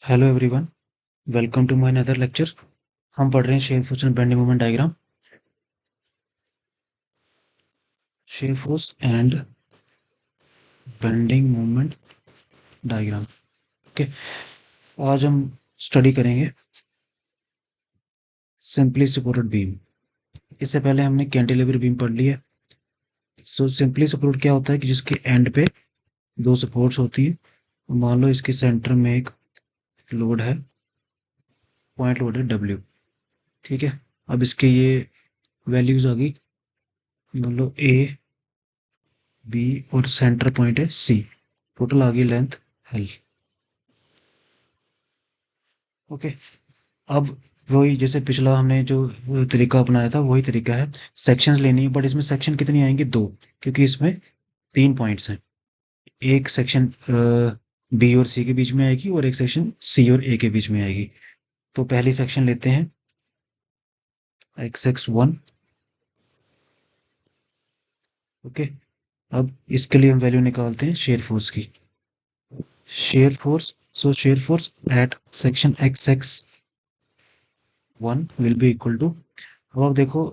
Hello everyone, welcome to my another lecture. हम पढ़ रहे हैं shear force and bending moment diagram. Shear force and bending moment diagram. Okay, आज हम study करेंगे सिंपली सपोर्टेड बीम। इससे पहले हमने कैंटिलीवर बीम पढ़ ली है। सो सिंपली सपोर्ट क्या होता है कि जिसके एंड पे दो सपोर्ट्स होती है। मान लो इसके सेंटर में एक लोड है, पॉइंट लोड है डब्ल्यू। ठीक है, अब इसके ये वैल्यूज आ गई। मान लो ए, बी और सेंटर पॉइंट है सी। टोटल आ गई लेंथ एल। ओके, अब वही जैसे पिछला हमने जो वो तरीका अपनाया था वही तरीका है। सेक्शंस लेनी है, बट इसमें सेक्शन कितनी आएंगे? दो, क्योंकि इसमें तीन पॉइंट्स हैं। एक सेक्शन बी और सी के बीच में आएगी और एक सेक्शन सी और ए के बीच में आएगी। तो पहली सेक्शन लेते हैं x1। ओके, अब इसके लिए हम वैल्यू निकालते हैं शेयर फोर्स की। Shear force, so shear force at section x1 will be equal to. अब आप देखो,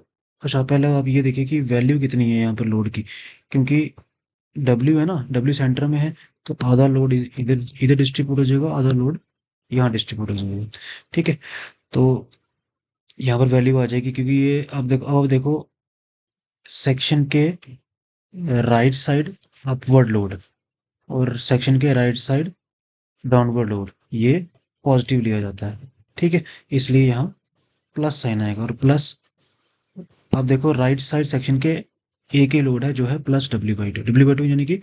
अच्छा पहले आप ये देखिए कि वैल्यू कितनी है यहाँ पर लोड की। क्योंकि डब्ल्यू है ना, डब्ल्यू सेंटर में है, तो आधा लोड इधर इधर डिस्ट्रीब्यूट हो जाएगा, आधा लोड यहाँ डिस्ट्रीब्यूट हो जाएगा। ठीक है, तो यहाँ पर वैल्यू आ जाएगी, क्योंकि ये अब देखो सेक्शन के राइट साइड अपवर्ड लोड और सेक्शन के राइट साइड डाउनवर्ड लोड, ये पॉजिटिव लिया जाता है। ठीक है, इसलिए यहाँ प्लस साइन आएगा। और प्लस, आप देखो राइट साइड सेक्शन के ए के लोड है जो है प्लस डब्ल्यू बाई टू यानी कि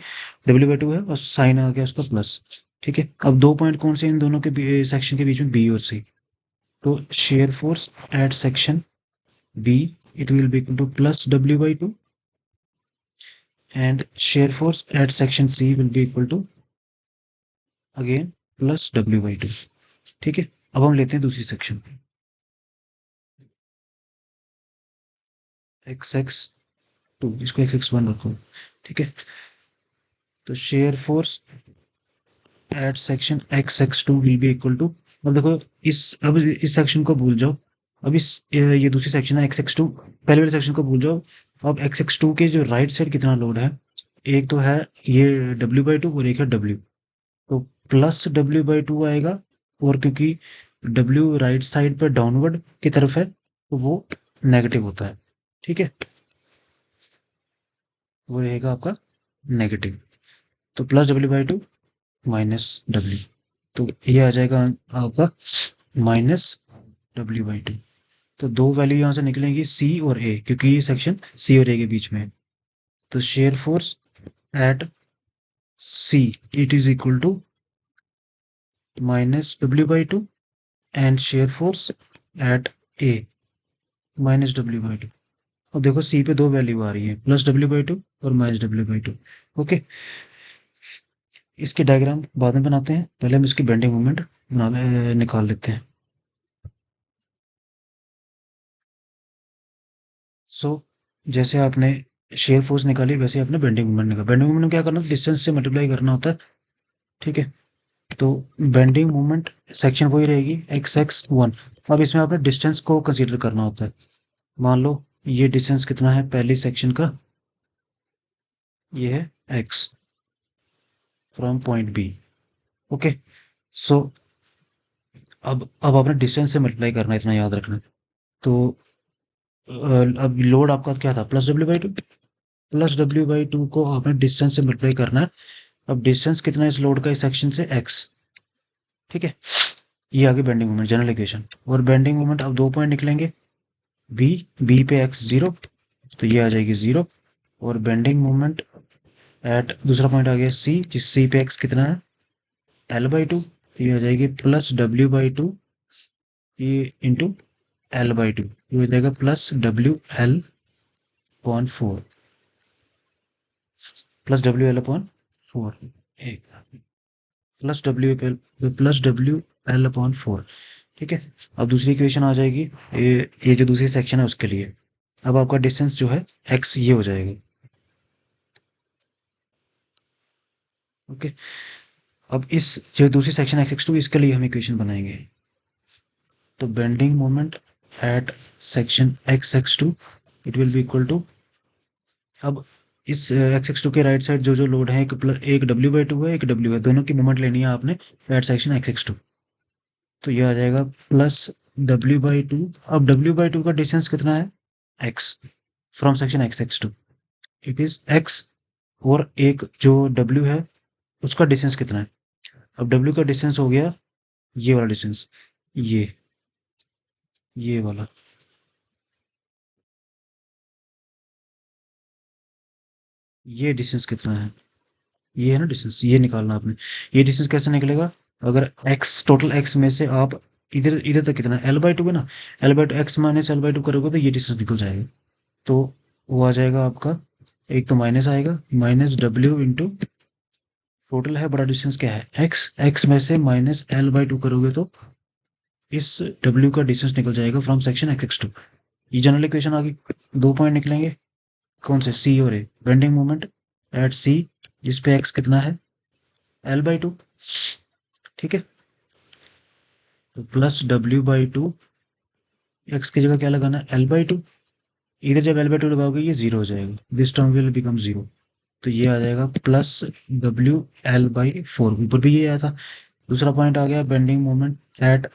डब्ल्यू बाई टू है और साइन आ गया उसका प्लस। ठीक है, अब दो पॉइंट कौन से हैं इन दोनों के सेक्शन के बीच में? बी और सी। तो shear force at section B, it will be equal to plus W by two, and shear force at section C will be equal to again plus W by two. ठीक है, अब हम लेते हैं दूसरी section x2, इसको x1 रखो। ठीक है, तो shear force at section x2 will be equal to. अब देखो, अब इस सेक्शन को भूल जाओ। अब ये दूसरी सेक्शन है x2, पहले वाले सेक्शन को भूल जाओ। अब x2 के जो राइट साइड कितना लोड है? एक तो है ये डब्ल्यू बाई टू और एक है डब्ल्यू। तो प्लस डब्ल्यू बाई टू आएगा, और क्योंकि डब्ल्यू राइट साइड पर डाउनवर्ड की तरफ है तो वो नेगेटिव होता है। ठीक है, वो रहेगा आपका नेगेटिव। तो plus W by to minus W, तो ये आ जाएगा आपका माइनस डब्ल्यू बाई टू। तो दो वैल्यू यहाँ से निकलेंगी सी और ए, क्योंकि ये सेक्शन सी और ए के बीच में है। तो shear force at C, it is equal to minus W by two, and shear force at A minus W by two. अब देखो सी पे दो वैल्यू आ रही है, प्लस डब्ल्यू बाई टू और minus W by two. Okay, इसके diagram बाद में बनाते हैं, पहले हम इसकी बेंडिंग मोमेंट निकाल लेते हैं। सो जैसे आपने शेयर फोर्स निकाली, वैसे आपने बेंडिंग मोमेंट निकाला। बेंडिंग मोमेंट क्या करना? डिस्टेंस से मल्टीप्लाई करना होता है। ठीक है, तो बेंडिंग मोमेंट सेक्शन वही रहेगी x1। अब इसमें आपने डिस्टेंस को कंसीडर करना होता है। मान लो ये डिस्टेंस कितना है पहली सेक्शन का? ये है x from point B. Okay, so अब आपने डिस्टेंस से मल्टीप्लाई करना है, इतना याद रखना। तो अब लोड आपका क्या था? Plus W by to. Plus W by to को आपने डिस्टेंस से मल्टीप्लाई करना है। अब डिस्टेंस कितना है इस लोड का इस सेक्शन से? x। ठीक है, ये आगे बेंडिंग मोमेंट जनरल इक्वेशन। और बेंडिंग मोमेंट अब दो पॉइंट निकलेंगे, बी, बी पे x 0, तो ये आ जाएगी 0। और बेंडिंग मोमेंट एट दूसरा पॉइंट आ गया सी, जिस सी पे x कितना है? l/2, तो ये आ जाएगी प्लस डब्ल्यू बाई टू, ये इंटू l/2, ये हो जाएगा प्लस WL/4, प्लस WL/4, एक प्लस डब्ल्यू एल/4। ठीक है, अब दूसरी इक्वेशन आ जाएगी, ये जो दूसरी सेक्शन है उसके लिए। अब आपका डिस्टेंस जो है x ये हो जाएगा। ओके, अब इस जो दूसरी सेक्शन x(2) इसके लिए हम इक्वेशन बनाएंगे। तो bending moment at section x(2) it will be equal to, अब इस x(2) के राइट साइड जो जो लोड है, एक W/2 है, एक W है, दोनों की मोमेंट लेनी है आपने एट सेक्शन x(2). तो ये आ जाएगा प्लस W/2। अब W/2 का डिस्टेंस कितना है, x from section x(2), it is x। और एक जो W है उसका डिस्टेंस कितना है, अब W का डिस्टेंस हो गया ये वाला डिस्टेंस, ये वाला, ये डिस्टेंस कितना है, ये है ना डिस्टेंस, ये निकालना आपने। ये डिस्टेंस कैसे निकलेगा, अगर x टोटल x में से आप इधर इधर तक कितना L/2 है ना, L/2 x माइनस L/2 करोगे तो ये डिस्टेंस निकल जाएगा। तो वो आ जाएगा आपका, एक तो माइनस आएगा, माइनस W इंटू टोटल है बड़ा डिस्टेंस क्या है x में से माइनस L/2 करोगे तो इस W का डिस्टेंस निकल जाएगा फ्रॉम सेक्शन x(2). ये जनरल इक्वेशन आ गई। दो पॉइंट निकलेंगे, कौन से, C और A। Bending moment eight C जिसपे x कितना है L/2, ठीक है। तो प्लस W/2, x की जगह क्या लगाना है L/2। इधर जब L/2 लगाओगे ये जीरो हो जाएगा, this term will become zero. तो ये आ जाएगा प्लस WL/4, ऊपर भी ये आया था। दूसरा पॉइंट आ गया बेंडिंग मोमेंट एट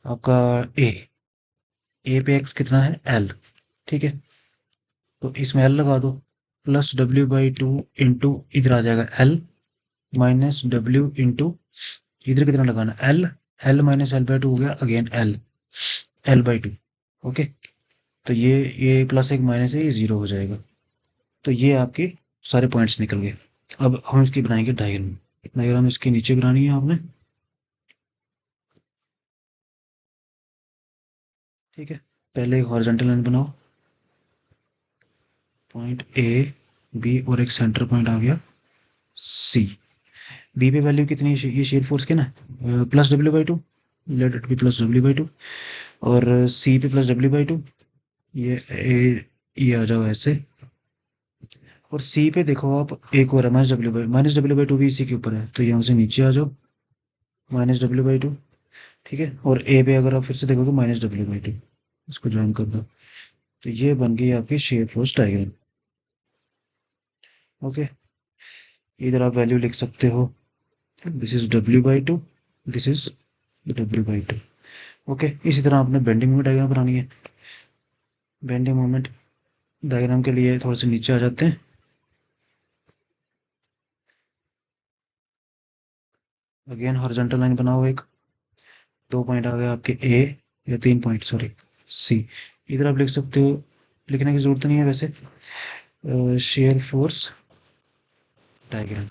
आपका ए पे x कितना है L, ठीक है। तो इसमें L लगा दो, प्लस W/2 इंटू इधर आ जाएगा L माइनस W इंटू इधर कितना लगाना L माइनस L/2 हो गया अगेन L/2, ओके। तो ये प्लस एक माइनस है, ये जीरो हो जाएगा। तो ये आपके सारे पॉइंट्स निकल गए। अब हम इसकी बनाएंगे डायग्राम। डायग्राम इसके नीचे बनानी है आपने, ठीक है। पहले एक हॉरिजॉन्टल लाइन बनाओ, पॉइंट A B और एक सेंटर पॉइंट आ गया C। बी पे वैल्यू कितनी है, ये शेयर फोर्स के ना, plus W/2, let it be plus W/2। और C पे प्लस W/2, ये आ जाओ ऐसे। और C पे देखो आप एक और है माइनस W/2 भी इसी के ऊपर है, तो यहाँ से नीचे आ जाओ -W/2, ठीक है। और A पे अगर आप फिर से देखोगे -W/2, इसको ज्वाइन कर दो। तो ये बन गई आपकी शेयर फोर्स डायग्राम, ओके। इधर आप वैल्यू लिख सकते हो, this is W/2, this is W/2, okay. इसी तरह आपने बेंडिंग मोमेंट डायग्राम बनानी है। बेंडिंग मोमेंट डायग्राम के लिए थोड़ा सा नीचे आ जाते हैं। अगेन हॉरिजॉन्टल लाइन बनाओ एक, दो पॉइंट आ गए आपके ए, या तीन पॉइंट सॉरी C। इधर आप लिख सकते हो, लिखने की जरूरत नहीं है वैसे, शेयर फोर्स डायग्राम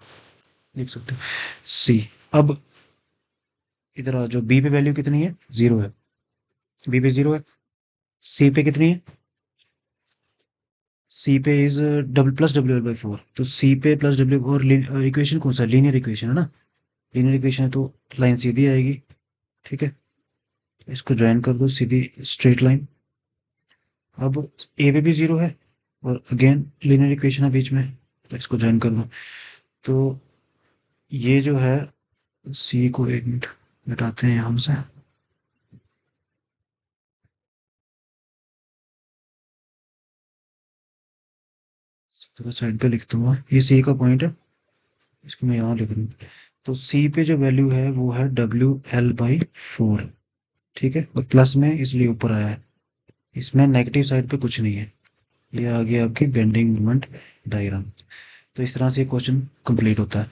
लिख सकते हो C। अब इधर आ जाओ, बी पे वैल्यू कितनी है, जीरो है, बी पे जीरो है। सी पे कितनी है, सी पे इज डबल प्लस WL/4। तो सी पे प्लस W, और इक्वेशन कौन सा, लीनियर इक्वेशन है ना, लीनियर इक्वेशन है तो लाइन सीधी आएगी, ठीक है। इसको ज्वाइन कर दो सीधी स्ट्रेट लाइन। अब ए पे भी जीरो है और अगेन लीनियर इक्वेशन है बीच में, तो इसको ज्वाइन कर दो। तो ये जो है सी को एक मिनट मिटाते हैं यहाँ से, थोड़ा साइड पे लिख दूंगा, ये सी का पॉइंट है, इसको मैं यहाँ लिख दूँ। तो सी पे जो वैल्यू है वो है WL/4, ठीक है। और प्लस में इसलिए ऊपर आया है, इसमें नेगेटिव साइड पे कुछ नहीं है। ये आ गया आपकी बेंडिंग मोमेंट डायग्राम। तो इस तरह से क्वेश्चन कंप्लीट होता है।